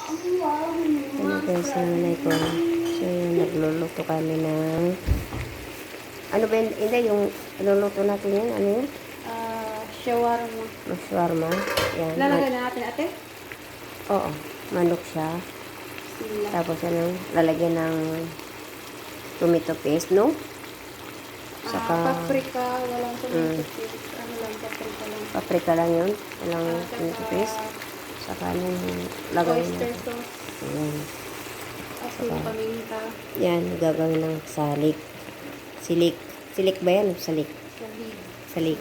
Ano guys, nanay ko. So, yun, nagluluto kami ng... Ano ba yun? Hindi, yung luluto natin yun. Ano yun? Shawarma. Shawarma. Yan. Lalagay na natin, ate? Oo. Manok siya. Sila. Tapos ano, lalagyan ng tomato paste, no? Saka... Paprika, walang tomato paste. Ano lang, paprika lang. Paprika lang yun. Walang tomato paste. Saka ano yung lagay Oyster natin. sauce. Ayan. Asin, paminta. Yan, gagawin ng salik. Silik. Silik ba yan? Salik. Salig. Salik.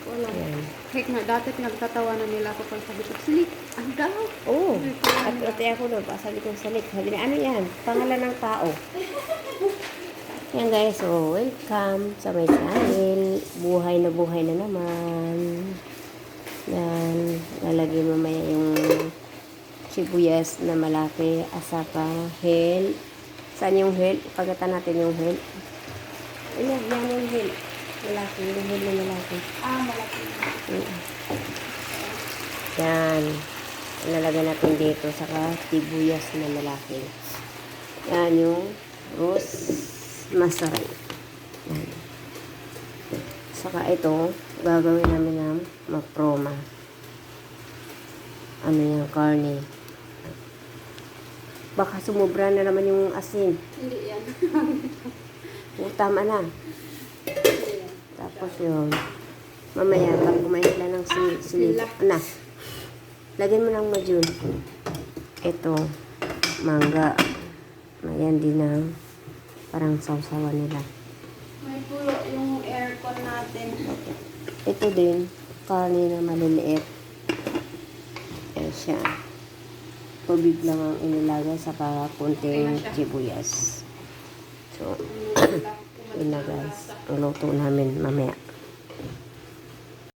Wala. Yan. Heck na, dati nagtatawa na nila ako pag sabi ko, silik, ang daw. Oo. At ako doon, sabi ko salik. Sabi niya, ano yan? Pangalan ng tao. Yan guys, so welcome sa my channel. Buhay na naman. Yan. Lalagyan mamaya yung sibuyas na malaki. Asaka, hell. Saan yung hell? Pagkatan natin yung hell. Yan yung hell. Malaki, yung hell na malaki. Malaki. Yan. Ilalagay natin dito. Saka sibuyas na malaki. Yan yung masarap. Yan. Saka ito, gagawin namin ng maproma. Ano yung karne. Baka sumubra na naman yung asin. Hindi yan. Tama na. Tapos yun. Mamaya, pag kumain sila ng sili. Ano? Lagyan mo ng majun. Ito, mangga. Ayan din na parang sausawan nila. May pulo yung aircon natin. Ito din, karne na maliliit. Ayan siya. Tubig lang ang inilagay saka konting sibuyas. So, yun na guys. Ang luto namin mamaya.